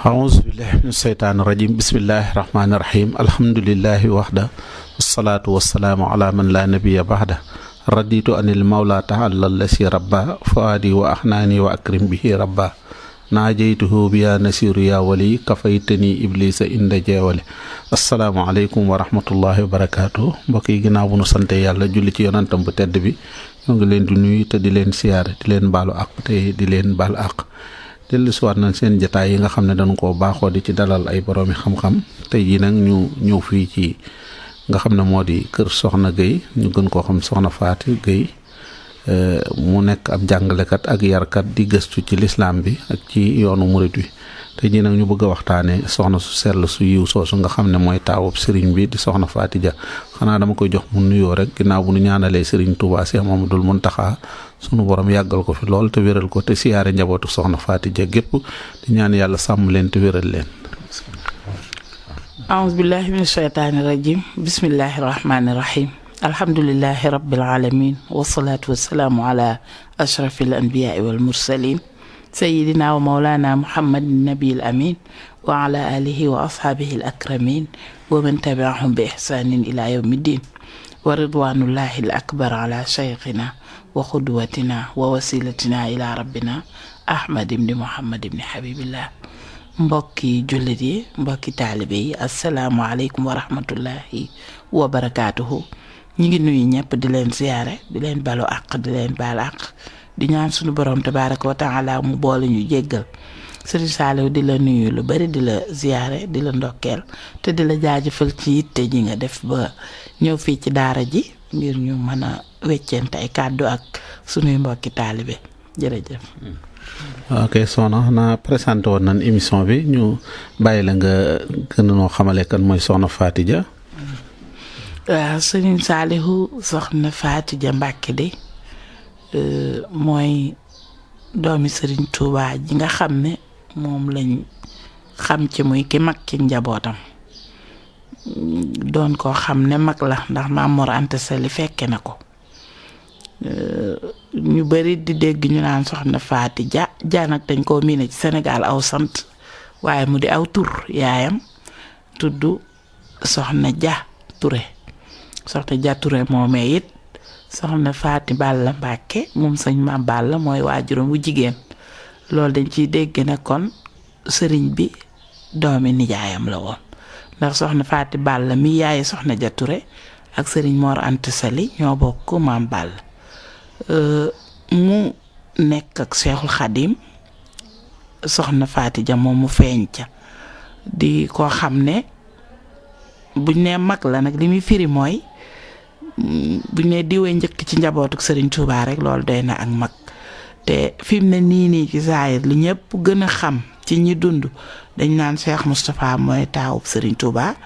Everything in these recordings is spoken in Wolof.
أعوذ بالله من الشيطان الرجيم بسم الله الرحمن الرحيم الحمد لله وحده والصلاة والسلام على من لا نبي بعده رديت أن المولى تعالى الذي ربى فؤادي وأحناني وأكرم به ربا ناجيته بيا نسير يا ولي كفيتني إبليس إند جاولي السلام عليكم ورحمة الله وبركاته mbokk yi ginnaaw bu nu sante yàlla julli ci yonantam bu tedd bi ñoo ngi leen di nuyu te di leen siyaare di leen baalu àq te di leen baal àq dellu si waat nañ seen jotaay yi nga xam ne dañ koo baaxoo di ci dalal ay boroomi xam-xam tey jii nag ñu ñëw fii ci nga xam ne moo di kër Soxna Gueye ñu gën koo xam Soxna Faty Gueye mu nekk ab jàngalekat ak yarkat di gëstu ci lislaam bi ak ci yoonu murit wi tey jii nag ñu bëgg a waxtaane soxna su sell su yiw soosu nga xam ne mooy taawub sëriñ bi di Soxna Faty Dia xanaa dama koy jox mu nuyoo rek ginnaaw bu nu ñaanalee sëriñ Touba Cheikh Mamadou Mountakha sunu borom yàggal ko fi lool te wéral ko te siyaare njabootu Soxna Faty Dia gépp di ñaan yàlla sàmm leen te wéral leen. أعوذ بالله من الشيطان الرجيم بسم الله الرحمن الرحيم الحمد لله رب العالمين والصلاة والسلام على أشرف الأنبياء والمرسلين سيدنا ومولانا محمد النبي الأمين وعلى آله وأصحابه الأكرمين ومن تبعهم بإحسان إلى يوم الدين ورضوان الله الأكبر على شيخنا وقدوتنا ووسيلتنا إلى ربنا أحمد بن محمد بن حبيب الله mbokki jullit yi mbokki taalibe yi asalaamaaleykum wa rahmatullahi wa barakaatuhu ñu ngi nuyu ñëpp di leen ziyaare di leen balu àq di leen baal àq di ñaan suñu borom tabaaraka wa taala mu boole ñu jéggal Sëriñ Saaliw di la nuyu lu bari di la ziyaare di la ndokkeel te di la jaajëfal ci yitte ji nga def ba ñëw fii ci daara ji ngir ñu mën a weccente ay kàddu ak suñuy mbokki taalibe jërëjëf. ok soxna naa présenté woon nañ émission bi ñu bàyyi la nga gën noo xamale kan mooy Soxna Faty Dia. waaw Sëriñ Saalihu Soxna Faty Dia Mbàkke de mooy doomi Sëriñ Tuubaa ji nga xam ne moom lañ xam ci muy ki mag ci njabootam doon koo xam ne mag la ndax Maam Mor Anta Sali fekke na ko. ñu bari di dégg ñu naan Soxna Faty Dia Dia nag dañ koo miine ci Sénégal aw sant waaye mu di aw tur yaayam tudd Soxna Dia Touré Soxna Dia Touré moomee it Soxna Faty Balla Mbàkke moom sëñ Maam Balla mooy waajuram wu jigéen loolu dañ ciy dégg ne kon sëriñ bi doomi nijaayam la woon ndax Soxna Faty Balla mi yaayi Soxna Dia Touré ak sëriñ Mor Anta Sali ñoo bokk Maam Balla mu nekk ak Seexul Xadim Soxna Faty Dia moom mu feeñ ca di koo xam ne buñ nee mag la nag li muy firi mooy buñ nee diwee njëkk ci njabootuk Sëriñ Tuubaa rek loolu doy na ak mag te fi mu ne nii ci saayir li ñëpp gën a xam ci ñi dund dañ naan Cheikh Moustapha mooy taawub Sëriñ Tuubaa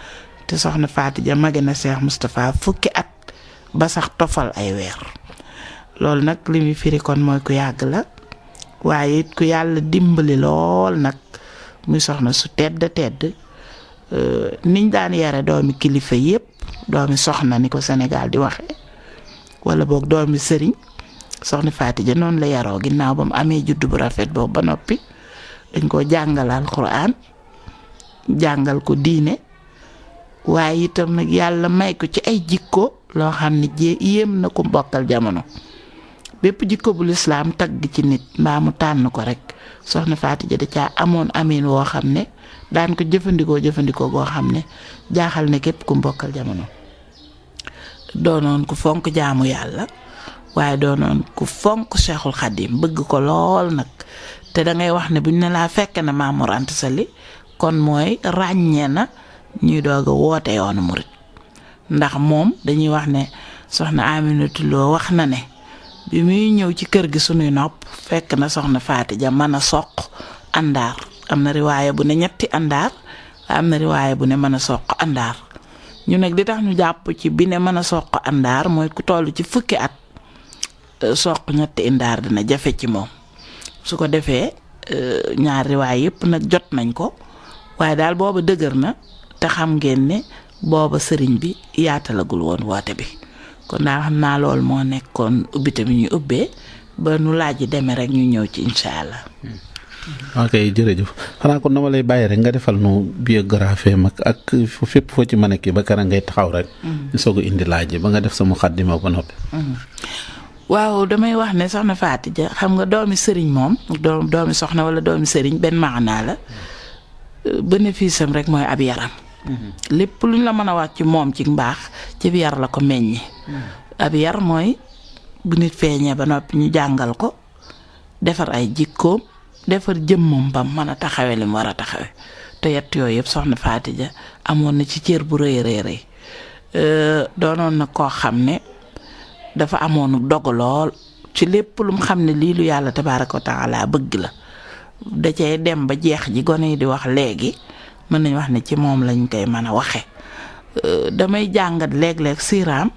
te Soxna Faty Dia mage na Cheikh Moustapha fukki at ba sax tofal ay weer loolu nag li muy firi kon mooy ku yàgg la waaye it ku yàlla dimbali lool nag muy soxna su tedd niñ daan yare doomi kilifa yépp doomi soxna ni ko Sénégal di waxe wala boog doomi sëriñ Soxna Faty Dia noonu la yaroo ginnaaw ba mu amee juddu bu rafet boobu ba noppi dañ ko jàngal Alxuraan jàngal ko diine waaye itam nag yàlla may ko ci ay jikko loo xam ne yéem na ko bokkal jamono bépp jikko bu lislaam tagg ci nit mbaa mu tànn ko rek Soxna Faty Dia da caa amoon amin woo xam ne daan ko jëfandikoo goo xam ne jaaxal ne képp ku mbokkal jamono doonoon ku fonk jaamu yàlla waaye doonoon ku fonk Seexul Xadim bëgg ko lool nag te dangay wax ne buñ ne laa fekk na Maam Mor Anta Sali kon mooy ràññee na ñuy doog a woote yoonu murit ndax moom dañuy wax ne Soxna Aminatu Lo wax na ne bi muy ñëw ci kër gi sunuy nopp fekk na Soxna Faty Dia mën a soq àndaar am na riwaaya bu ne ñetti àndaar am na riwaaya bu ne mën a soq àndaar ñu nag di tax ñu jàpp ci bi ne mën a soq àndaar mooy ku toll ci fukki at soq ñetti àndaar dina jafe ci moom su ko defee ñaar riwaaya yépp nag jot nañ ko waaye daal booba dëgër na te xam ngeen ne booba sëriñ bi yaatalagul woon woote bi kon daal xam naa loolu moo nekkoon ubbite bi ñuy ubbee ba nu laaj demee rek ñu ñëw ci incha allah. ok jërëjëf xanaa kon dama lay bàyyi rek nga defal nu biographie mag ak fépp foo ci mën a kii ba kara ngay taxaw rek. ñu soog a indi laaj ba nga def sa muqaddima ba noppi. waaw damay wax ne soxna Faty Dia xam nga doomi sëriñ moom doomi soxna wala doomi sëriñ benn maanaa la bénéfice am rek mooy ab yaram. lépp luñ la mën a wax ci moom ci mbaax ci yar la ko meññi. ab yar mooy bu nit feeñee ba noppi ñu jàngal ko defar ay jikkoom defar jëmmam bam mën a taxawe li mu war a taxawe te yett yooyu yëpp soxna Faty Dia amoon na ci cër bu rëy rëy doonoon na koo xam ne dafa amoon dogu lool ci lépp lu mu xam ne lii lu yàlla tabaaraka wa taala bëgg la da cay dem ba jeex ji gone yi di wax léegi mën nañ wax ne ci moom lañ koy mën a waxe damay jàngat léeg-léeg siiraam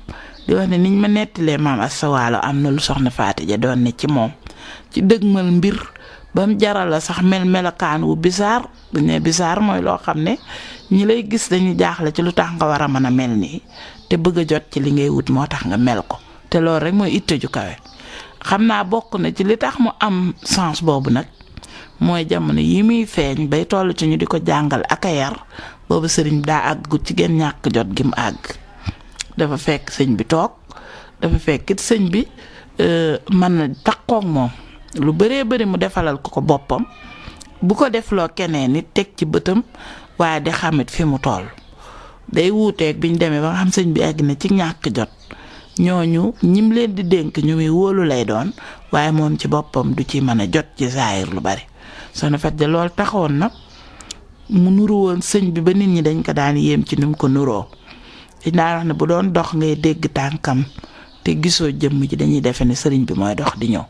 di wax ne niñ ma nettilee maam Asta Waalo am na lu soxna Faty Dia doon ne ci moom ci dëgmal mbir ba mu jaral la sax melokaan wu bisaar bu ne bisaar mooy loo xam ne ñi lay gis dañuy jaaxle ci lu tax nga war a mën a mel nii te bëgg a jot ci li ngay wut moo tax nga mel ko te loolu rek mooy itte ju kawe xam naa bokk na ci li tax mu am sens boobu nag mooy jamono yi muy feeñ bay toll ci ñu di ko jàngal ak a yar boobu sëriñ bi daa àggut ci genn ñàkk jot gi mu àgg dafa fekk sëñ bi toog dafa fekk it sëñ bi mën na takkook moom lu bëree bëri mu defalal ko boppam bu ko defloo keneen nit teg ci bëtam waaye di xamit fi mu toll day wuuteeg biñ demee ba nga xam sëñ bi egg na ci ñàkk jot ñooñu ñim leen di dénk ñu muy wóolu lay doon waaye moom ci boppam du ci mën a jot ci saayir lu bari soxna Faty Dia loolu taxoon na mu nuru woon sëñ bi ba nit ñi dañ ko daan yéem ci ni mu ko nuroo dañ daan wax ne bu doon dox ngay dégg tànkam te gisoo jëmm ji dañuy defe ne sëriñ bi mooy dox di ñëw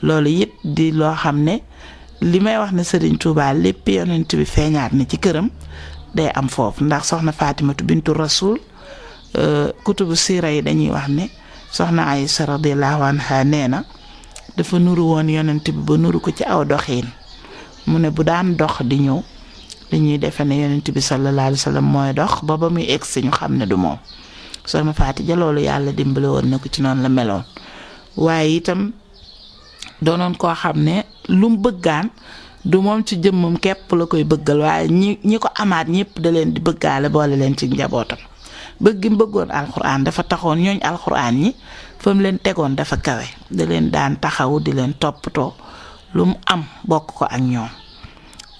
loolu it di loo xam ne li may wax ne sëriñ Touba lépp yonent bi feeñaat na ci këram day am foofu ndax soxna Fatimatu bintu Rasul kutubu siira yi dañuy wax ne soxna Aïcha radiyallahu anha nee na dafa nuru woon yonent bi ba nuru ko ci aw doxiin mu ne bu daan dox di ñëw dañuy defe ne yonent bi sallallahu alayhi wa sallam mooy dox ba muy egg si ñu xam ne du moom soxna Faty Dia loolu yàlla dimbale woon na ko ci noonu la meloon waaye itam doonoon koo xam ne lu mu bëggaan du moom ci jëmmam képp la koy bëggal waaye ñi ko amaat ñëpp da leen di bëggaale boole leen ci njabootam bëgg gi mu bëggoon alxuraan dafa taxoon ñooñ alxuraan ñi fa mu leen tegoon dafa kawe da leen daan taxawu di leen toppatoo lu mu am bokk ko ak ñoom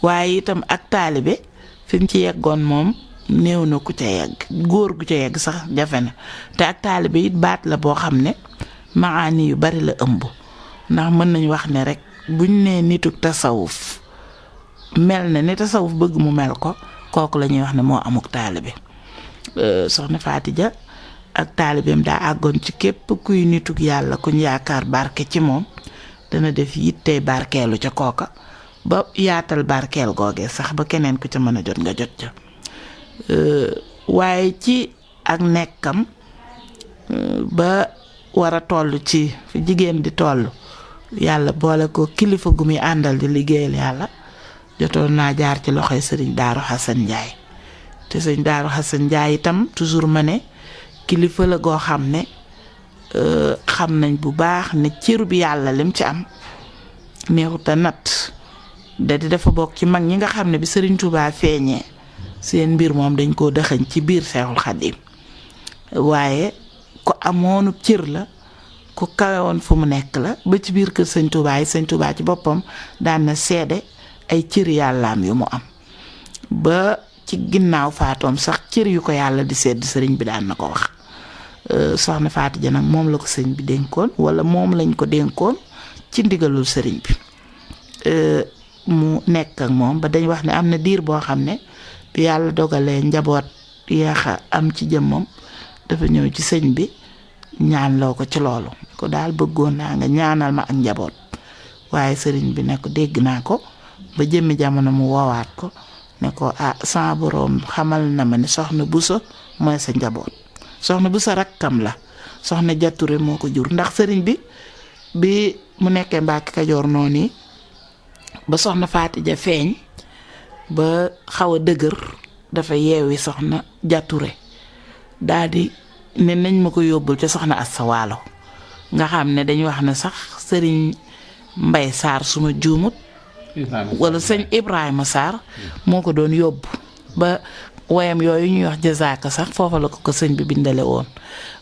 waaye itam ak taalibe fi mu ci yeggoon moom néew na ku ca yegg góor gu ca yegg sax jafe na te ak taalibe it baat la boo xam ne maani yu bari la ëmb ndax mën nañu wax ne rek buñ nee nituk tasawuf mel na ni tasawuf bëgg mu mel ko kooku la ñuy wax ne moo amuk taalibe soxna Faty Dia ak taalibeem daa àggoon ci képp kuy nituk yàlla kuñ yaakaar barke ci moom dana def yittey barkeelu ca kooka ba yaatal barkeel googee sax ba keneen ku ca mën a jot nga jot ca waaye ci ak nekkam ba war a toll ci fi jigéen di toll yàlla boole ko kilifa gu muy àndal di liggéeyal yàlla jotoon naa jaar ci loxoy sëriñ Daaru Xasan Njaay te sëriñ Daaru Xasan Njaay itam toujours ma ne kilifa la goo xam ne xam nañ bu baax ne cër bi yàlla lim ci am neexut a nat da di dafa bokk ci mag ñi nga xam ne bi sëriñ Touba feeñee seen mbir moom dañ koo dëxañ ci biir Seexul Xadiim waaye ku amoonu cër la ku kawe woon fu mu nekk la ba ci biir kër sëñ Touba yi sëñ Touba ci boppam daan na seede ay cër yàllaam yu mu am ba ci ginnaaw faatoom sax cër yu ko yàlla di sedd sëriñ bi daan na ko wax soxna Faty Dia nag moom la ko sëñ bi dénkoon wala moom lañ ko dénkoon ci ndigalul sëriñ bi mu nekk ak moom ba dañ wax ne am na diir boo xam ne bi yàlla dogalee njaboot yeexa am ci jëmmam dafa ñëw ci sëñ bi ñaan loo ko ci loolu ko daal bëggoon naa nga ñaanal ma ak njaboot waaye sëriñ bi ne ko dégg naa ko ba jëmmi jamono mu woowaat ko ne ko sama boroom xamal na ma ne soxna Buso mooy sa njaboot soxna Buso rakkam la soxna Jature moo ko jur ndax sëriñ bi mu nekkee Mbàkke Kajoor noonu ba soxna Faty Dia feeñ ba xaw a dëgër dafa yeewi soxna Jature daal di ne nañ ma ko yóbbul ca soxna Asta Waalo nga xam ne dañu wax ne sax sëriñ Mbay Saar suma juumut wala sëñ Ibrahima Sarr moo ko doon yóbbu ba woyam yooyu ñuy wax jazaaka sax foofa la ko sëñ bi bindale woon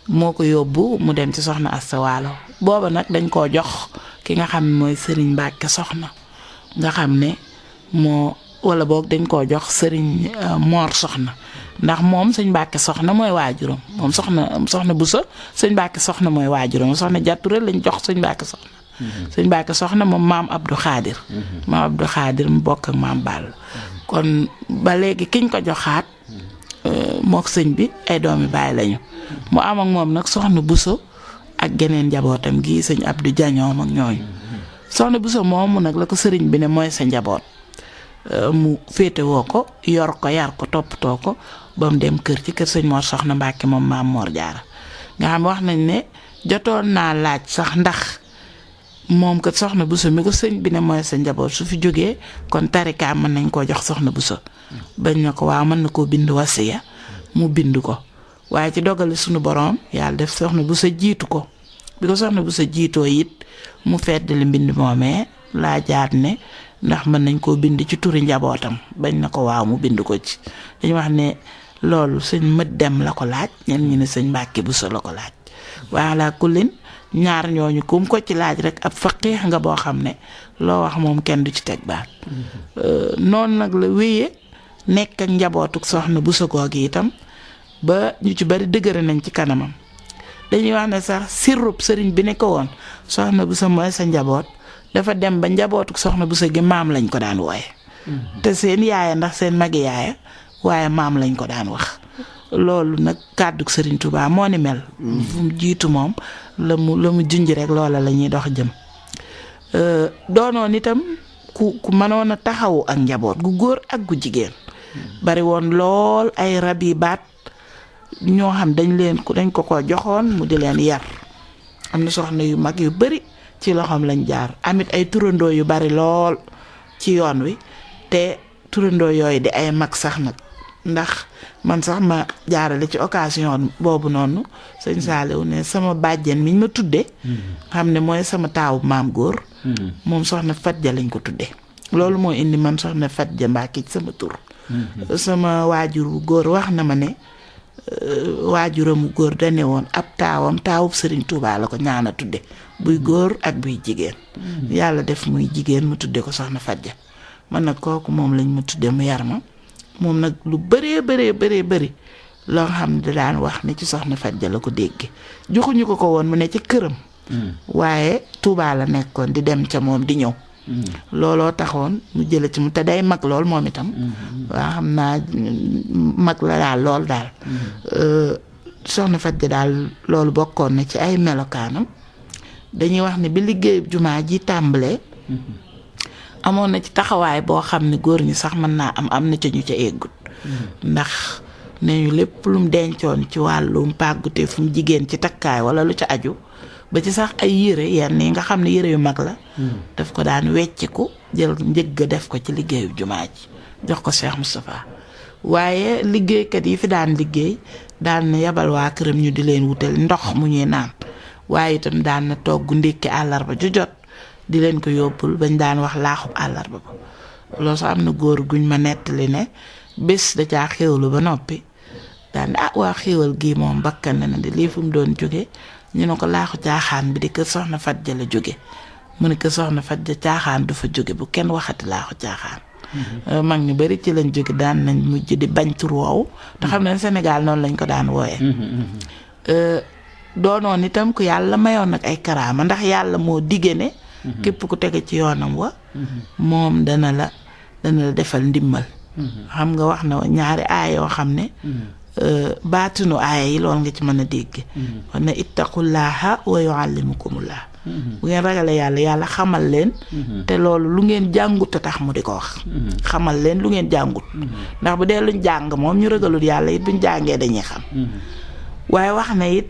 moo ko yóbbu mu dem ci soxna Asta Waalo booba nag dañ koo jox ki nga xam ne mooy sëriñ Mbàkke Soxna nga xam ne moo wala boog dañ koo jox sëriñ Moor Soxna ndax moom sëñ Mbàkke Soxna mooy waajuram moom soxna Buso sëñ Mbàkke Soxna mooy waajuram soxna Jàtture lañ jox sëñ Mbàkke Soxna sëñ Mbàkke Soxna moom maam Abdou Khadir maam Abdou Khadir mu bokk ak maam Ball kon ba léegi kiñ ko joxaat mook sëñ bi ay doomi baay lañu mu am ak moom nag soxna Buso ak geneen njabootam gi sëñ Abdou Jañoom ak ñooñu soxna Buso moomu nag la ko sëriñ bi ne mooy sa njaboot mu féetewoo ko yor ko yar ko toppatoo ko ba mu dem kër ci kër sëñ Mor Soxna Mbàkke moom maam Mor Jaara nga xam wax nañ ne jotoon naa laaj sax ndax moom kat soxna Buso mi ko sëñ bi ne mooy sa njaboot su fi jógee kon tarikaam mën nañ koo jox soxna Buso bañ na ko waaw mën na koo bind wasiya mu bind ko waaye ci dogali sunu boroom yàlla def soxna Buso jiitu ko bi ko soxna Buso jiitoo it mu feddali mbind moomee laajaat ne ndax mën nañ koo bind ci turi njabootam bañ na ko waaw mu bind ko ci dañu wax ne loolu sëñ mët dem la ko laaj ñen ñi ne sëñ Mbàkke Buso la ko laaj waaye laa kullin ñaar ñooñu kum ko ci laaj rek ab faqiix nga boo xam ne loo wax moom kenn du ci teg baat noonu nag la wéyee nekk ak njabootuk soxna Buso googu itam ba ñu ci bari dëgëre nañ ci kanamam dañuy wax ne sax sirrub sëriñ bi ne ko woon soxna Buso mooy sa njaboot dafa dem ba njabootuk soxna Buso gi maam lañ ko daan wooye te seen yaaya ndax seen magi yaaya waaye maam lañ ko daan wax loolu nag kàdduk sëriñ Tuubaa moo ni mel fu mu jiitu moom la mu junj rek loola la ñuy dox jëm doonoon itam ku mënoon a taxawu ak njaboot gu góor ak gu jigéen bari woon lool ay rab yi baat ñoo xam dañ ko joxoon mu di leen yar am na soxna yu mag yu bari ci loxoom lañ jaar amit ay turandoo yu bari lool ci yoon wi te turandoo yooyu di ay mag sax nag ndax man sax ma jaarale ci occasion boobu noonu sëñ Saaliw ne sama bàjjen miñ ma tudde xam ne mooy sama taawu maam góor moom soxna Fatja lañ ko tudde loolu moo indi man soxna Fatja Mbàkke ci sama tur sama waajur wu góor wax na ma ne waajuramu góor dane woon ab taawub Sëriñ Tuubaa la ko ñaana tudde buy góor ak buy jigéen yàlla def muy jigéen mu tudde ko soxna Fatja man nag kooku moom lañ ma tudde mu yar ma moom nag lu bëree bëri loo xam ne daan wax ne ci soxna Fatja la ko dégge joxuñu ko woon mu ne ci këram waaye Tuubaa la nekkoon di dem ca moom di ñëw looloo taxoon mu jële ci mu te day mag lool moom itam waa xam naa mag la daal lool daal soxna Fatja daal loolu bokkoon na ci ay melokaanam dañuy wax ne bi liggéey jumaa ji tàmbalee amoon na ci taxawaay boo xam ne góor ñi sax mën naa am na ca ñu ca eggut ndax ne ñu lépp lum dencoon ci wàllum pàggute fu mu jigéen ci takkaay wala lu ca aju ba ci sax ay yére yenn yi nga xam ne yére yu mag la daf ko daan wecciku jël njëgg def ko ci liggéeyu jumaa ji jox ko Cheikh Moustapha waaye liggéeykat yi fi daan liggéey daan na yabal waa këram ñu di leen wutal ndox mu ñuy naan waaye itam daan na togg ndékki àllarba ju jot di leen ko yóbbul bañ daan wax laaxub àllarba ba loolu sax am na góor guñ ma nettali ne bés da caa xéwlu ba noppi daan waa xéwal gii moom bakkan na di lii fu mu doon jóge ñu ne ko laaxu caaxaan bi di kër soxna Fatja la jóge mu ne kër soxna Fatja caaxaan du fa jóge bu kenn waxati laaxu caaxaan mag ñu bari ci lañ jóge daan nañ mujj di bañ tur woowu te xam ne Sénégal noonu lañ ko daan wooyee doonoon itam ku yàlla mayoon nag ay karaama ndax yàlla moo digge ne képp ku tege ci yoonam wa moom dana la defal ndimmal xam nga wax na ñaari aaya yoo xam ne baatinu aaya yi lool nga ci mën a dégg wax na ittaqullaha wa yuallimukumullah bu ngeen ragale yàlla xamal leen te loolu lu ngeen jàngut a tax mu di ko wax xamal leen lu ngeen jàngut ndax bu dee luñ jàng moom ñu ragalul yàlla it buñ jàngee dañuy xam waaye wax na it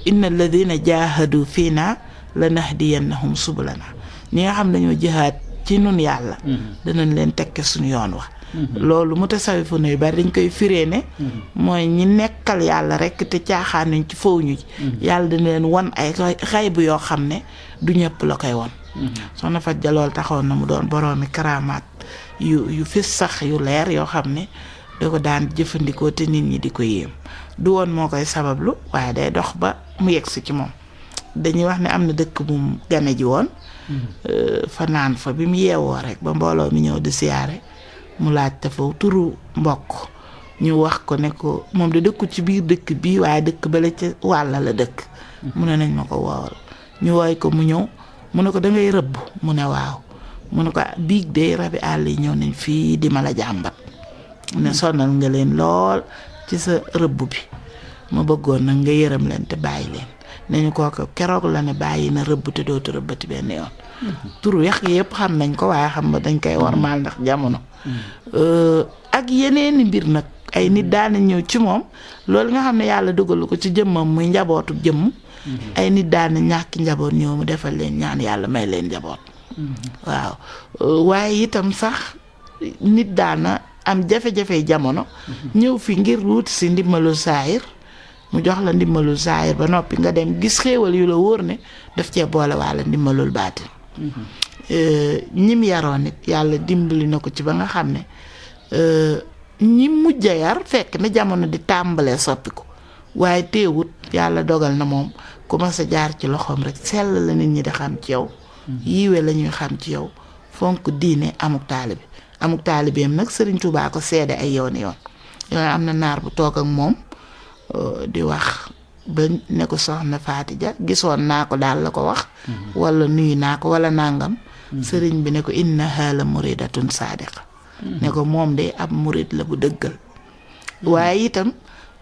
inna alladina jahadu fiina lanahdiyannahum subulana ñi nga xam dañoo jihaad ci nun yàlla danañ leen tekke suñu yoon wax loolu mutasawifu yu bari dañ koy firee ne mooy ñi nekkal yàlla rek te caaxaanuñ ci foofu ñu ci yàlla dina leen wan ay xaybu yoo xam ne du ñëpp la koy won soxna Faty Dia loolu taxoon na mu doon boroomi karaamaat yu fis sax yu leer yoo xam ne da ko daan jëfandikoo te nit ñi di ko yéem du woon moo koy sabablu waaye day dox ba mu yegsi ci moom dañuy wax ne am na dëkk bu mu gane ji woon fanaan fa bi mu yeewoo rek ba mbooloo mi ñëw di siyaare mu laajte fa turu mbokk ñu wax ko ne ko moom de dëkku ci biir dëkk bii waaye dëkk bale ca wàlla la dëkk mu ne nañ ma ko woowal ñu woy ko mu ñëw mu ne ko da ngay rëbb mu ne waaw mu ne ko biig de rabi àll yi ñëw nañ fii di ma la jàmbat ne sonal nga leen lool ci sa rëbb bi ma bëggoon nag nga yërëm leen te bàyyi leen nañu kooku keroog la ne bàyyi na rëbb te dootu rëbbati benn yoon turu yax yëpp xam nañ ko waaye xam nga dañ koy warmaal ndax jamono ak yeneeni mbir nag ay nit daana ñëw ci moom loolu nga xam ne yàlla dogalu ko ci jëmmam muy njabootu jëmm ay nit daana ñàkki njaboot ñëw mu defal leen ñaan yàlla may leen njaboot waaw waaye itam sax nit daana am jafe-jafe jamono ñëw fi ngir wuti si ndimbalul saayir mu jox la ndimbalul saayir ba noppi nga dem gis xéewal yu la wóor ne daf cee boole waala ndimbalul baatin ñim yaroon nit yàlla dimbali na ko ci ba nga xam ne ñi mujj a yar fekk na jamono di tàmbalee soppiku waaye teewut yàlla dogal na moom ku ma sa jaar ci loxoom rek sell la nit ñi di xam ci yow yiiwe la ñuy xam ci yow fonk diine amuk taalibeem nag Sëriñ Tuubaa ko seede ay yoon yoon am na naar bu toog ak moom di wax ba ne ko soxna Faty Dia gisoon naa ko daal la ko wax wala nuyu naa ko wala nàngam sëriñ bi ne ko innaha la muridatun saadiqa ne ko moom de ab murid la bu dëggal waaye itam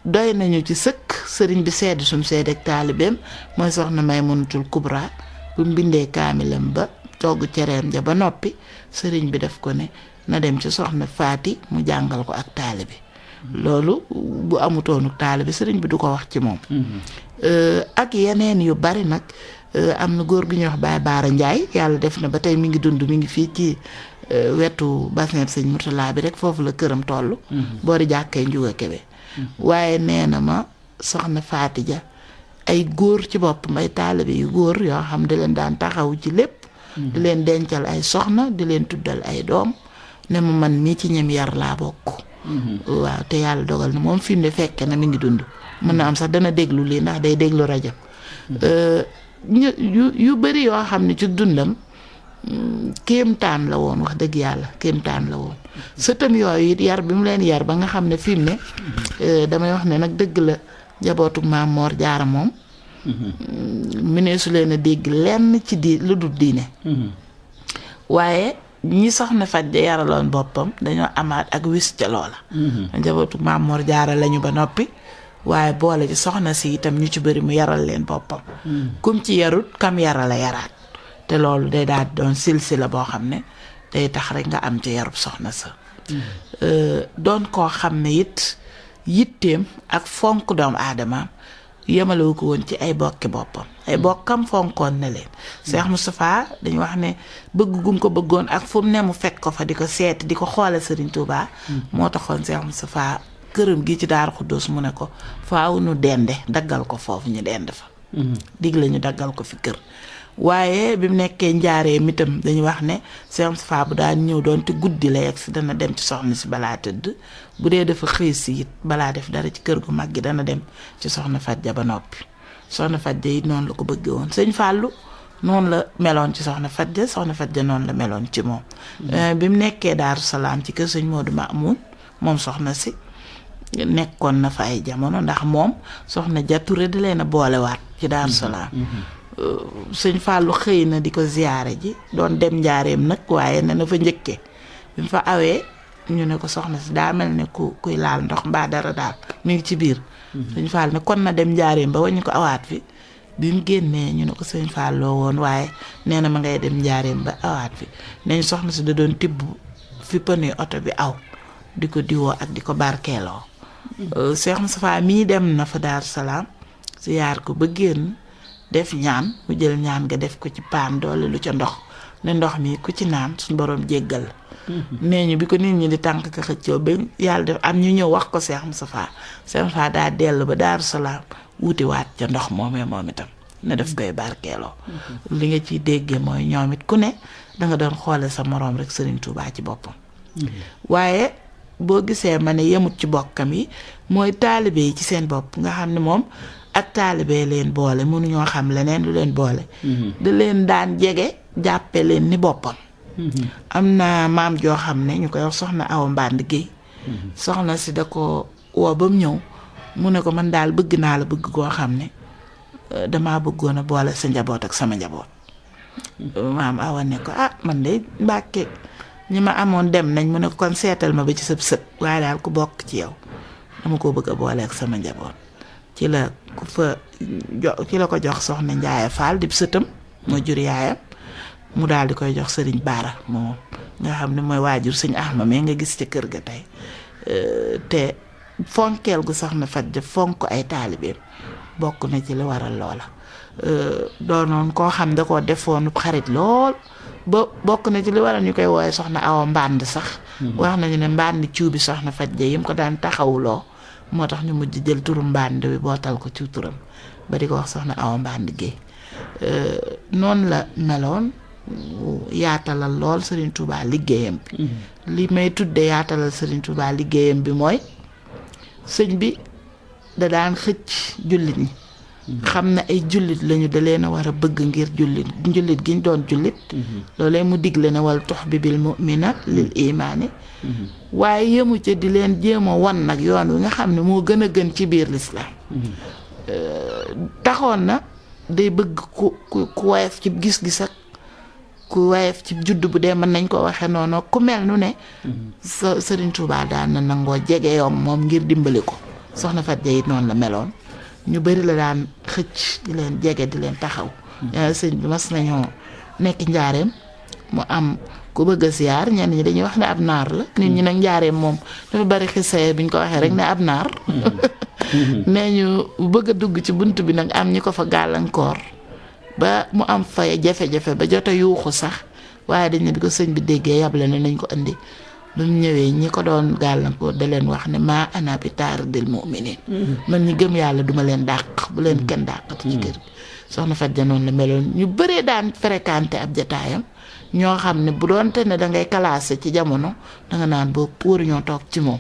doy nañu ci sëkk sëriñ bi seede suñ seede ak taalibeem mooy soxna Maymunatul Kubra bu mbindee kaamilam ba togg cereem ja ba noppi sëriñ bi def ko ne na dem ci soxna Faty mu jàngal ko ak taalibe loolu bu amutoonu taalibe sëriñ bi du ko wax ci moom ak yeneen yu bari nag am na góor gu ñuy wax Baay Baara Njaay yàlla def na ba tey mi ngi dund mi ngi fii ci wetu bassin sëñ Murtala bi rek foofu la këram toll boori jàkkee Njuga Kebe waaye nee na ma soxna Faty Dia ay góor ci boppam ay taalibe yu góor yoo xam di leen daan taxaw ci lépp di leen dencal ay soxna di leen tuddal ay doom ne ma man mii ci ñem yar laa bokk waaw te yàlla dogal na moom fi mu ne fekke na mi ngi dund mën na am sax dana déglu lii ndax day déglu rajo yu bari yoo xam ne ci dundam kéemtaan la woon wax dëgg yàlla kéemtaan la woon sëtam yooyu it yar bi mu leen yar ba nga xam ne fi mu ne damay wax ne nag dëgg la njabootu Maam Moor Jaara moom mu ne su leen a dégg lenn ci lu dul diine waaye ñi soxna Faty Dia yaraloon boppam dañoo amaat ak wis ca loola njabootu Maam Moor Jaara lañu ba noppi waaye boole ci soxna si itam ñu ci bëri mu yaral leen boppam kum ci yarut kam yarala yaraat te loolu day daal doon silsila boo xam ne day tax rek nga am ci yarub soxna sa doon koo xam ne it yitteem ak fonk doomu aadama yemalewu ko woon ci ay bokki boppam ay bokkam fonkoon na leen Cheikh Moustapha dañu wax ne bëgg gum ko bëggoon ak fu mu ne mu fekk ko fa di ko seet di ko xoole Serigne Touba moo taxoon Cheikh Moustapha këram gi ci Daaru Xuddoos mu ne ko faaw nu dende daggal ko foofu ñu dend fa digle ñu daggal ko fi kër waaye bi mu nekkee njaaree mitam dañu wax ne Cheikh Moustapha bu daan ñëw doon te guddi la yegg si dana dem ci soxna si balaa tëdd bu dee dafa xëy si it balaa def dara ci kër gu mag gi dana dem ci soxna Faty Dia ba noppi soxna Faty Dia it noonu la ko bëggee woon sëñ Fallou noonu la meloon ci soxna Faty Dia soxna Faty Dia noonu la meloon ci moom bi mu nekkee Daaru Salaam ci kër sëñ Modou Mamoun moom soxna si nekkoon na fa ay jamono ndax moom soxna Dia Touré di leen a boolewaat ci Daaru Salaam sëñ Fallou xëy na di ko ziyaare ji doon dem njaareem nag waaye ne na fa njëkkee bi mu fa awee ñu ne ko soxna si daa mel ne kuy laal ndox mbaa dara daal mi ngi ci biir sëñ Fallou ne kon na dem njaareem ba wañu ko awaat fi bi mu génnee ñu ne ko sëñ Fallou woon waaye nee na ma ngay dem njaareem ba awaat fi neñ soxna si da doon tibb fi pëne oto bi aw di ko diwoo ak di ko barkeeloo Cheikh Moustapha mii dem na fa Daaru Salaam ziyaar ko ba génn def ñaan mu jël ñaan nga def ko ci paan doole lu ca ndox ne ndox mi ku ci naan suñu borom jéggal nee ñu bi ko nit ñi di tànk ka xëccoo ba yàlla def am ñu ñëw wax ko Cheikh Moustapha daa dellu ba Daaru Salaam wuti waat ca ndox moomee moom itam ne daf koy barkeeloo. li nga ciy déggee mooy ñoom it ku ne danga doon xoole sa moroom rek Serigne Touba ci boppam. waaye boo gisee ma ne yemut ci bokkam yi mooy taalibe yi ci seen bopp nga xam ne moom ak taalibe leen boole mënuñoo xam leneen lu leen boole. da leen daan jege jàppe leen ni boppam. am na maam joo xam ne ñu koy wax soxna Awa Mband Guèye. soxna si da ko woo ba mu ñëw mu ne ko man daal bëgg naa la bëgg koo xam ne damaa bëggoon a boole sa njaboot ak sama njaboot. maam Awa ne ko man de Mbàkke ñi ma amoon dem nañ mu ne ko kon seetal ma ba ci sëb sët waaye daal ku bokk ci yow dama ko bëgg a boole ak sama njaboot. ci la ko jox soxna Njaaye Fall di sëtam moo jur yaayam mu daal di koy jox Sëriñ Baara moom nga xam ne mooy waajur sëñ Ahma mais nga gis ca kër ga tey te fonkeel gu soxna Faty fonk ay taalibeem bokk na ci li waral loola. doonoon koo xam da koo defoon xarit lool ba bokk na ci li waral ñu koy wooye soxna Awa Mband sax. wax nañu ne mband cuubi soxna Faty yim ko daan taxawuloo moo tax ñu mujj jël turu mband bi bootal ko ci turam ba di ko wax soxna Awa Mband Guèye. noonu la meloon yaatalal lool Serigne Touba liggéeyam bi. li may tudde yaatalal Serigne Touba liggéeyam bi mooy sëñ bi da daan xëcc jullit ñi. xam na ay jullit lañu da leen a war a bëgg ngir jullit gi ñu doon jullit. loolee mu digle ne wal tuhbibil mu'mina lil imaani. waaye yemu ca di leen jéem a wan nag yoon wi nga xam ne moo gën a gën ci biir lislaam. taxoon na day bëgg ku woyof ci gis-gis ak ku woyof ci judd bu dee mën nañ ko waxee noonu ku mel nu ne. Serigne Touba daan na nangoo jege yoom moom ngir dimbali ko soxna Faty it noonu la meloon. ñu bari la daan xëcc di leen jege di leen taxaw. sëñ bi mas nañoo nekk njaareem mu am ku bëgg a siyaar ñenn ñi dañuy wax ne ab naar la. nit ñi nag njaareem moom dafa bari xisee bi ñu ko waxee rek ne ab naar. nee ñu bëgg a dugg ci bunt bi nag am ñi ko fa gàllankoor ba mu am fa jafe-jafe ba jot a yuuxu sax waaye dañ ne bi ko sëñ bi déggee yable ne nañ ko indi. ba mu ñëwee ñi ko doon gàllankoor da leen wax ne maa ana bi taaridil mu'minin man ñi gëm yàlla duma leen dàq bu leen kenn dàqatu ci kër gi. soxna Faty noonu la meloon ñu bëree daan fréquenté ab jataayam ñoo xam ne bu doonte ne dangay classé ci jamono danga naan boo pour ñoo toog ci moom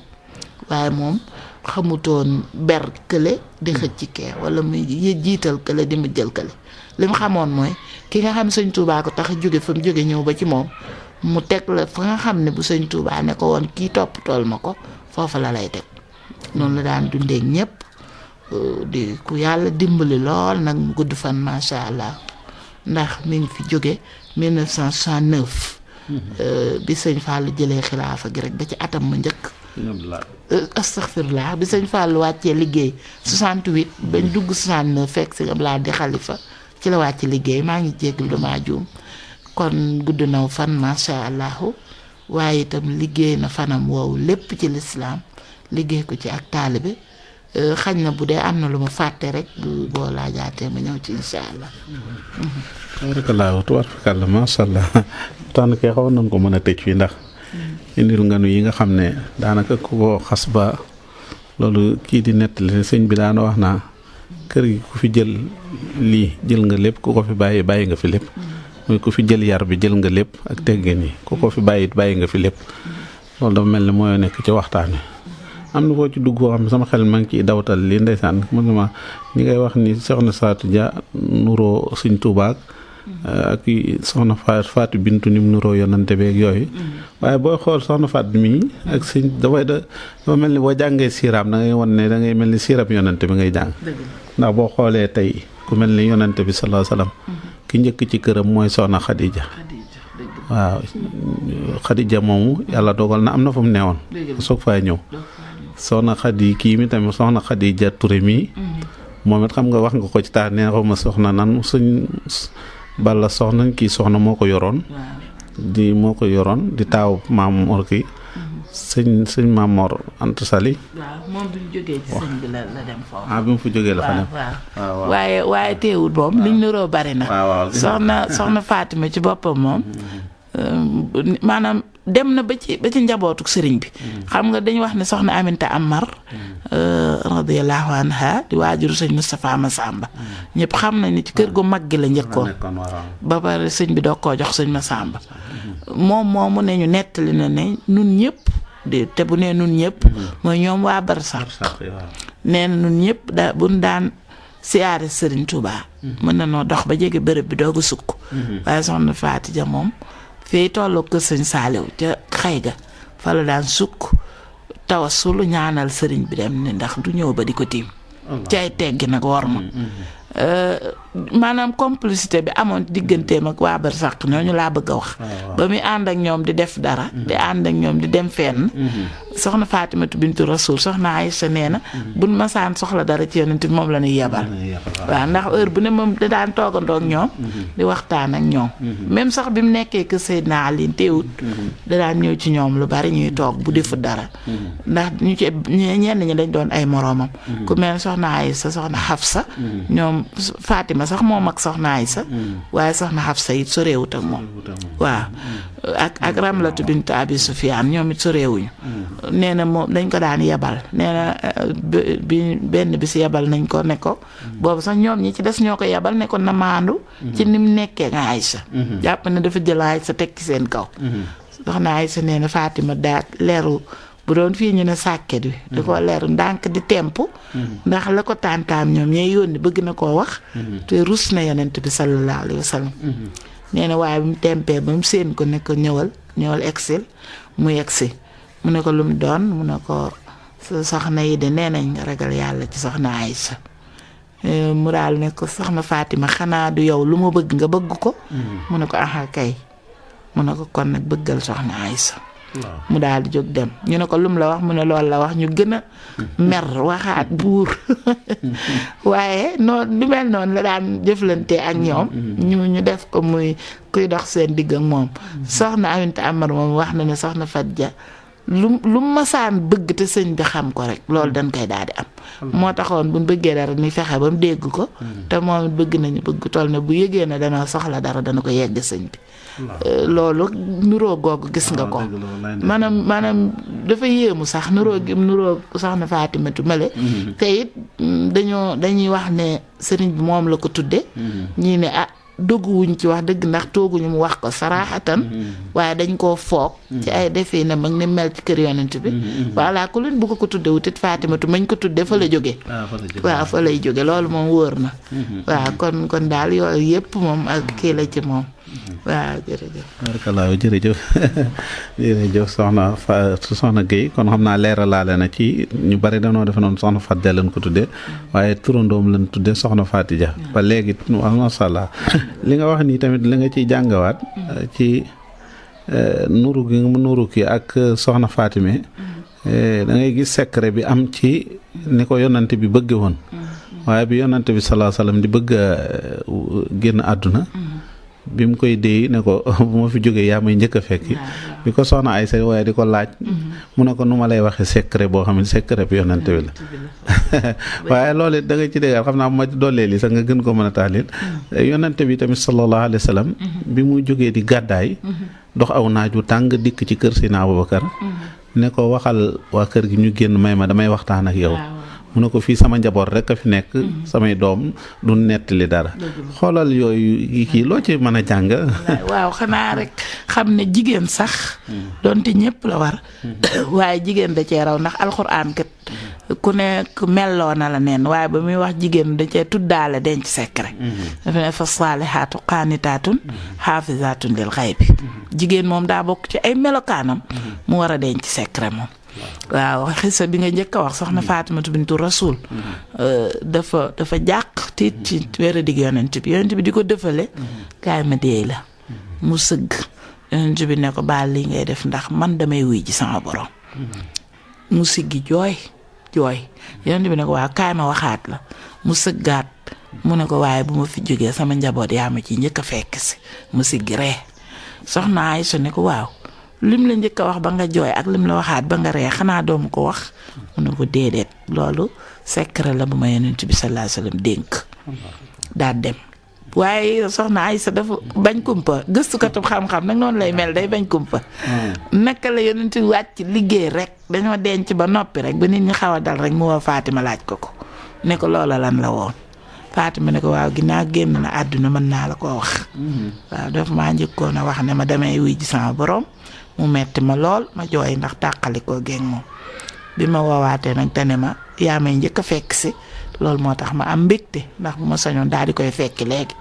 waaye moom xamutoon ber kële di xëcc kee wala muy jiital kële di mu jël kële li mu xamoon mooy ki nga xam Sëñ Tuubaa ko tax jóge fa mu jóge ñëw ba ci moom mu teg la fa nga xam ne bu Sëñ Tuubaa ne ko woon kii topp tool ma ko foofa la lay teg noonu la daan dundeek ñëpp di ku yàlla dimbali lool nag mu gudd fan macha allah ndax mi ngi fi jóge 1969. bi Sëñ Fallu jëlee xilaafa gi rek ba ci atam ma njëkk. astaghfirullah bi Sëñ Fallu wàccee liggéey 68 bañ dugg 69 fekk si Abdoulaye di xalifa ci la wàcc liggéey maa ngi jéggul damaa juum. kon gudd naw fan macha allahu waaye itam liggéey na fanam woowu lépp ci lislaam liggéey ko ci ak taalibe xañ na bu dee am na lu ma fàtte rek boo laajaatee ma ñëw ci insha allah. tabarakallahu tabarakallah macha allah tànn kee xaw nañ ko mën a tëj fii ndax indil nga nu yi nga xam ne daanaka ku ko xas ba loolu kii di nettali sëñ bi daana wax naa kër gi ku fi jël lii jël nga lépp ku ko fi bàyyi bàyyi nga fi lépp. muy ku fi jël yar bi jël nga lépp ak teggin yi ku ko fi bàyyi nga fi lépp loolu dafa mel ni mooy nekk ci waxtaan wi. am na foo ci dugg koo xam ne sama xel maa ngi ciy dawtal lii ndeysaan man ñi ngay wax ni soxna Faty Dia nuroo Sëñ Tuubaa ak soxna Faty Bintu ni mu nuroo yonante beeg yooyu. waaye booy xool soxna Faty mii ak sëñ dafa mel ni boo jàngee siiraam da ngay wan ne da ngay mel ni siirab yonante bi ngay jàng. ndax boo xoolee tey ku mel ni yonante bi sallallahu alayhi wasallam ki njëkk ci këram mooy soxna Khadija. waaw Khadija moomu yàlla dogal na am na fu mu newoon. soog faa ñëw. soxna Khadi kii mi tamit soxna Khadija Touré mii. moom it xam nga wax nga ko ci tax neexu ma soxna nan suñ balla soxna kii soxna moo ko yoroon. moo ko yoroon di taaw maam Mor kii. sëñ Maam Mor Anta Sali. waaw moom bi mu jógee ci sëñ bi la dem foofu. bi mu fa jógee la fa dem. waaw waaye teewul moom liñ niroo bari na. waaw soxna Fatima ci boppam moom. maanaam dem na ba ci njabootu sëriñ bi xam nga dañu wax ne soxna Aminta Amar radiyallahu anha di waajuru sëñ Moustapha Massamba ñëpp xam nañ ni ci kër gu mag gi la njëkkoon ba pare sëñ bi doog koo jox sëñ Massamba moom moomu ne ñu nettali na ne nun ñëpp te bu nee nun ñëpp mooy ñoom waa Barsàq nee na nun ñëpp buñ daan siyaare sëriñ Touba mën na noo dox ba jege bërëb bi doog a sukk waaye soxna Faati Ja moom fii tollu kër sëñ Saaliw ca xay ga fa la daan sukk tawasul ñaanal sëriñ bi dem ne ndax du ñëw ba di ko tiim ci ay teggi nag war ma maanaam complicité bi amoon digganteem ak waa Barsàq ñooñu laa bëgg a wax ba muy ànd ak ñoom di def dara di ànd ak ñoom di dem fenn soxna Fatimatu bintu Rasul soxna Aysa nee na buñ masaan soxla dara ci yonent bi moom la ñuy yebal waaw ndax heure bu ne moom da daan toogandoo ak ñoom di waxtaan ak ñoom même sax bi mu nekkee kër Seydina Ali teewut da daan ñëw ci ñoom lu bari ñuy toog bu defut dara ndax ñu ci ñenn ñi dañ doon ay moroomam ku mel soxna Aysa soxna Xafsa ñoom Fatima sax moom ak soxna Aysa waaye soxna Xafsa it soreewut ak moom waaw ak Ramlatu bint Abi Sufyaan ñoom it soreewuñu nee na moom dañ ko daan yebal nee na bi benn bis yebal nañ ko ne ko boobu sax ñoom ñi ci des ñoo ko yebal ne ko na maandu ci ni mu nekkee nga Aysa jàpp ne dafa jël Aysa teg ci seen kaw soxna Aysa nee na Fatima daa leeru bu doon fii ñu ne sàkket bi di ko leeru ndànk di temp ndax la ko tàntaam ñoom ñee yónni bëgg na koo wax te rus na yonent bi sallallahu alayhi wa sallam nee na waaye bi mu tempee ba mu séen ko ne ko ñëwal exil mu yegsi mu ne ko lu mu doon mu ne ko soxna yi de nee nañ nga ragal yàlla ci soxna Aysa mu daal ne ko soxna Fatima xanaa du yow lu ma bëgg nga bëgg ko mu ne ko aha kay mu ne ko kon nag bëggal soxna Aysa mu daal di jóg dem ñu ne ko lum la wax mu ne loolu la wax ñu gën a mer waxaat buur waaye noonu lu mel noonu la daan jëflante ak ñoom ñu def ko muy kuy dox seen digg ak moom soxna Aminta Amar moom wax na ne soxna Faty Dia lu masaan bëgg te sëñ bi xam ko rek loolu dañ koy daal di am moo taxoon buñ bëggee dara ni fexe ba mu dégg ko te moom bëgg nañu bëgg toll ne bu yëgee ne dana soxla dara dana ko yegg sëñ bi loolu nuroo googu gis nga ko maanaam dafa yéemu sax nuroo soxna Fatimatu male te it dañuy wax ne sëriñ bi moom la ko tudde ñii ne dogguwuñ ci wax dëgg ndax tooguñu mu wax ko saraxatan waaye dañ koo foog ci ay defee na mag ni mel ci kër yonent bi voilà ku leen bu ko tudde wutit Fatimatu mañ ko tudde fa la jóge waaw fa lay jóge loolu moom wóor na waaw kon daal yooyu yëpp moom ak kii la ci moom waaw jërëjëf barakallahu jërëjëf soxna Guèye kon xam naa leeralaale na ci ñu bari dañoo defe noonu soxna Faty Dia lañ ko tuddee waaye turandoom lañ tuddee soxna Faty Dia ba léegi masha Allah li nga wax nii tamit li nga ciy jàngawaat ci nuru gi nga nuru kii ak soxna Fatime da ngay gis secret bi am ci ni ko yonante bi bëgge woon waaye bi yonante bi sallallahu alayhi wasallam di bëgg génn àdduna bi mu koy déy ne ko bu ma fi jógee yaa may njëkk a fekki bi ko soxna Aysa waaye di ko laaj mu ne ko nu ma lay waxee secret boo xam ne secret bi yonante bi la waaye loolu it da nga ci déggal xam naa bu ma doolee li sax nga gën ko mën a taalil yonante bi tamit sallallahu alayhi wa sallam bi mu jógee di gàddaay dox aw naaj wu tàng dikk ci kër Seydina Abubakar ne ko waxal waa kër gi ñu génn may ma damay waxtaan ak yow mu ne ko fii sama njaboot rek a fi nekk samay doom du nettali dara xoolal yooyu kii loo ci mën a jàng waaw xanaa rek xam ne jigéen sax donte ñëpp la war waaye jigéen da cee raw ndax alxuraan kat ku nekk melloo na la neen waaye ba muy wax jigéen da cee tuddaale denc secret dafa ne fa saalihaatu qaanitaatun xaafizaatun lil xaybi jigéen moom daa bokk ci ay melokaanam mu war a denc secret moom waaw xisa bi nga njëkk a wax soxna Fatimatu bintu Rasul dafa jàq tiit ci wéra dig yonent bi di ko defale kaay ma deey la mu sëgg yonent bi ne ko baal lii ngay def ndax man damay wuy ji sama borom mu siggi jooy yonent bi ne ko waaw kaay ma waxaat la mu sëggaat mu ne ko waaye bu ma fi jógee sama njaboot yaa ma ci njëkk a fekk si mu siggi ree soxna Aysa ne ko waaw lim la njëkk a wax ba nga jooy ak lim la waxaat ba nga ree xanaa doomu ko wax mu ne ko déedéet loolu secret la bu ma yonent bi sallallahu alayhi wasallam dénk daal dem waaye soxna Aysa dafa bañ kumpa gëstukatu xam-xam nag noonu lay mel day bañ kumpa. naka la yonent bi wàcc liggéey rek dañoo denc ba noppi rek ba nit ñi xaw a dal rek mu woo Fatima laaj ko ne ko loola lan la woon. Fatima ne ko waaw ginnaaw génn na àdduna mën naa la koo wax. waaw daf maa njëkkoon a wax ne ma damay wuy ji sama borom mu metti ma lool ma jooy ndax tàqali koo génn moom. bi ma woowaatee nag te ne ma yaa may njëkk a fekk si loolu moo tax ma am mbégte ndax bu ma sañoon daal di koy fekki léegi.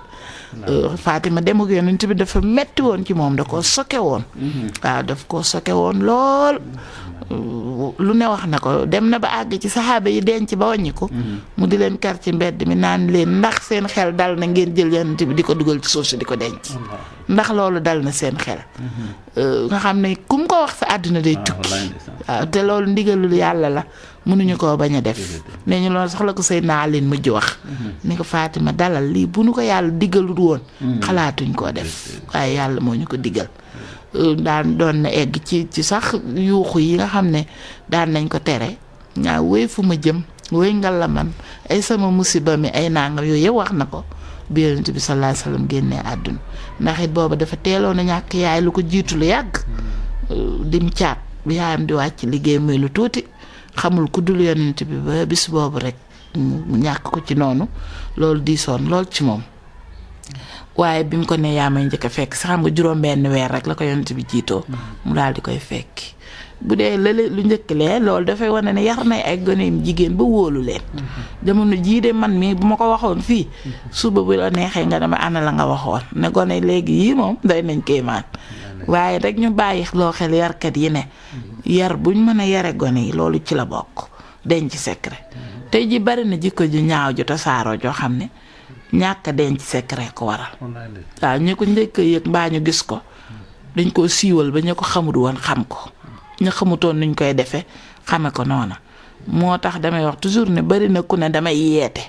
Fatima demuk yonent bi dafa metti woon ci moom da koo soke woon. waaw daf koo soke woon lool. lu ne wax na ko dem na ba àgg ci saxaaba yi denc ba wàññi ko. mu di leen kar ci mbedd mi naan leen ndax seen xel dal na ngeen jël yonent bi di ko dugal ci suuf si di ko denc. ndax loolu dal na seen xel. nga xam ne kum ko wax sa àdduna day tukki. waaw te loolu ndigalul yàlla la mënuñu koo bañ a def. nee ñu loolu sax la ko Seydina Ali mujj wax. ni ko Fatima dalal lii bu nu ko yàlla digalul woon. xalaatuñ koo def waaye yàlla moo ñu ko digal. daan doon na egg ci sax yuuxu yi nga xam ne daan nañ ko tere ñaa wéy fu ma jëm wéy nga la man ay sama musiba mi ay nangam yooyu yëpp wax na ko bi Yonent bi sallallahu alayhi wasallam génnee àdduna ndax it booba dafa teeloon a ñàkk yaay lu ko jiitu lu yàgg dim caat bi yaayam di wàcc liggéey muy lu tuuti xamul ku dul Yonent bi ba bis boobu rek mu ñàkk ko ci noonu loolu diisoon lool ci moom. waaye bi mu ko ne yaa may njëkk a fekk sax xam nga juróom-benn weer rek la ko yonent bi jiitoo mu daal di koy fekki bu dee lële lu njëkk lee loolu dafay wane ne yar nay ay goneem jigéen ba wóolu leen. jamono jii de man mii bu ma ko waxoon fii suba bu la neexee nga dama ana la nga waxoon ne gone léegi yii moom day nañ kéemaan waaye rek ñu bàyyi loo xel yarkat yi ne yar buñ mën a yare gone yi loolu ci la bokk denc secret tey ji bari na jikko ju ñaaw ju tasaaroo joo xam ne. ñàkk denc secret ko waral waaw ñu ko njëkk a yëg mbaa ñu gis ko dañ koo siiwal ba ñu ko xamut woon xam ko ñu xamutoon nuñ koy defee xame ko noona moo tax damay wax toujours ne bari na ku ne damay yeete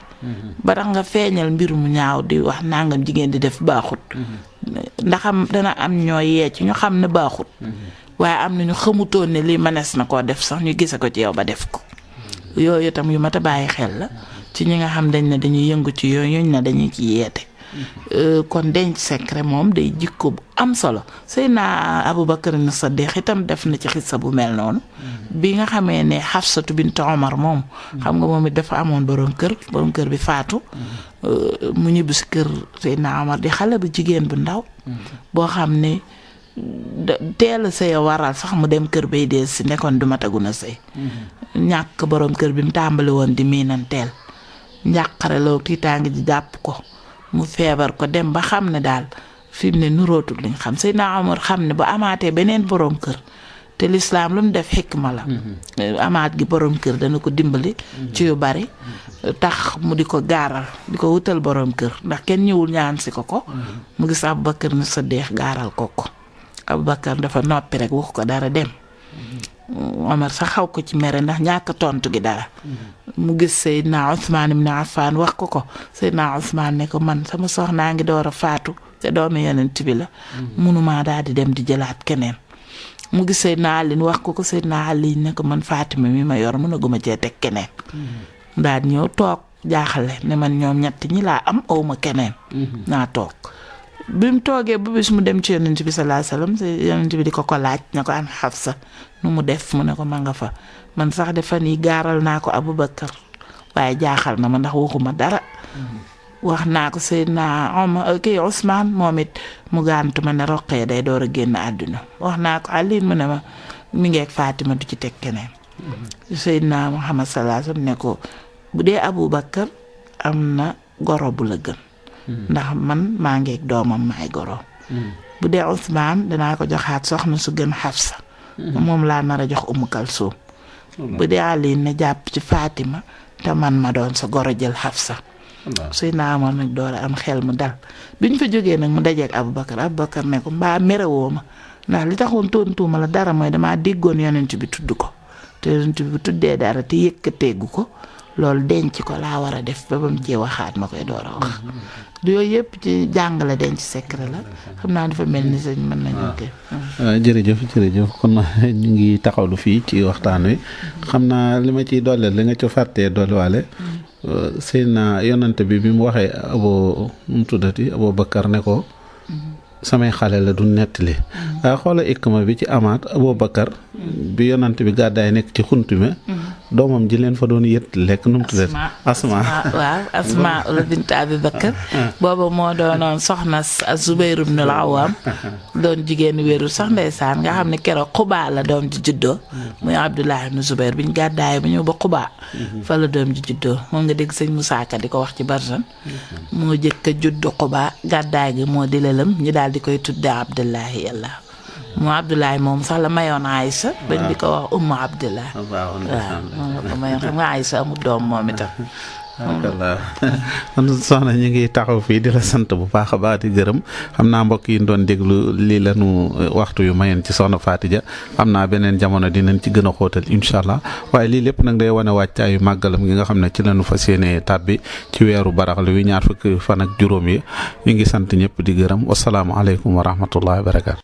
ba tax nga feeñal mbir mu ñaaw di wax nangam jigéen di def baaxut ndaxam dana am ñoo yee ci ñu xam ne baaxut waaye am na ñu xamutoon ne lii mënees na koo def sax ñu gise ko ci yow ba def ko yooyu itam yu mat a bàyyi xel la ci ñi nga xam dañ ne dañuy yëngu ci yooyu ñu ne dañuy ci yeete kon denc secret moom day jikko bu am solo Seydina Aboubacar As-Siddiq itam def na ci xissa bu mel noonu bi nga xamee ne Hafsatu bint Omar moom xam nga moom it dafa amoon borom kër bi faatu mu ñibbi si kër Seydina Omar di xale bu jigéen bu ndaw boo xam ne teel a sëy waral sax mu dem kër bay dee si nekkoon du matagu na sëy ñàkk borom kër bi mu tàmbali woon di miinanteel njàqare loo tiitaangi ji jàpp ko mu feebar ko dem ba xam ne daal fi mu ne nurootul liñ xam Seydina Omar xam ne ba amaatee beneen borom kër te lislaam lu mu def xikma la amaat gi borom kër dana ko dimbali ci yu bari tax mu di ko gaaral di ko wutal borom kër ndax kenn ñëwul ñaan si ko mu gis Aboubacar As-Siddiq gaaral ko Aboubacar dafa noppi rek wax ko dara dem Omar sax xaw ko ci mere ndax ñàkk tontu gi dara mu gis Seydina Ousmane ibn Affan wax ko Seydina Ousmane ne ko man sama soxnaa ngi door a faatu te doomi Yonent bi la mënumaa daal di dem di jëlaat keneen mu gis Seydina Ali wax ko Seydina Ali ne ko man Fatima mi ma yor mënaguma cee teg keneen daal ñëw toog jaaxale ne man ñoom ñett ñi laa am awma keneen naa toog bi mu toogee bu bis mu dem ci Yonent bi sallallahu alayhi wasallam Yonent bi di ko laaj ne ko an Hafsa nu mu def mu ne ko ma nga fa man sax de fan yi gaaral naa ko Aboubacar waaye jaaxal na ma ndax waxuma dara wax naa ko Seydina Omar kii Ousmane moom it mu gàntu ma ne Roqee day door a génn àdduna wax naa ko Aliin mu ne ma mi ngeeg Fatima du ci teg keneen Seydina Muhammad sallallahu alayhi wasallam ne ko bu dee Aboubacar am na goro bu la gën ndax man maa ngeeg doomam maay goro bu dee Ousmane danaa ko joxaat soxna su gën Hafsa moom laa nar a jox Umm Kalsum bu dee Ali ne jàpp ci Fatima te man ma doon sa goro jël Hafsa Seydina Omar nag door a am xel mu dal bi ñu fa jógee nag mu dajeeg Aboubacar ne ko mbaa merewoo ma ndax li taxoon tontuuma la dara mooy damaa déggoon Yonent bi tudd ko te Yonent bi bu tuddee dara te yëkkateegu ko loolu denc ko laa war a def ba bam cee waxaat ma koy door a wax yooyu yëpp ci jàngale denc secret la xam naa dafa mel ni sëñ mën nañu ko. jërëjëf kon ñu ngi taxawlu fii ci waxtaan wi xam naa li ma ciy dooleel li nga ci fàttee dolliwaale Seydina yonante bi mu waxee Abu Bakar ne ko samay xale la du nettali waaye xoola ikma bi ci amaat Abu Bakar bi yonante bi gàddaay nekk ci xunt mi doomam ji leen fa doon yët lekk nu mu tuddati Asma waaw Asma la bint Abi Bakar booba moo doonoon soxna Zubayr ibn al-Awwam doon jigéen wéeru sax ndeysaan nga xam ne keroog Quba la doom ji juddoo muy Abdullah ibn Zubayr biñ gàddaay bu ñëw ba Quba fa la doom ji juddoo moom nga dégg sëñ Moussa Ka di ko wax ci Barzan moo jëkk a juddu Quba gàddaay gi moo di lëlëm ñu daal di koy tudde Abdullahi yàlla mu Abdoulaye moom sax la mayoon Aïssa bañ di ko wax Ummu Abdullah waaw moom la ko mayoon xam nga Aïssa amul doom moom itam alhamdulilah kon soxna ñu ngi taxaw fii di la sant bu baax a baax di gërëm xam naa mbokk yi doon déglu lii lañu waxtu yu mayoon ci soxna Faty Dia xam naa beneen jamono dinañ ci gën a xóotal incha allah waaye lii lépp nag day wane wàccaayu màggalam gi nga xam ne ci lañu fas yéene tàbbi ci weeru baraxlu wi 20 fan ak juróom yi ñu ngi sant ñëpp di gërëm wasalaamualeykum wa rahmatullahi wa barakatu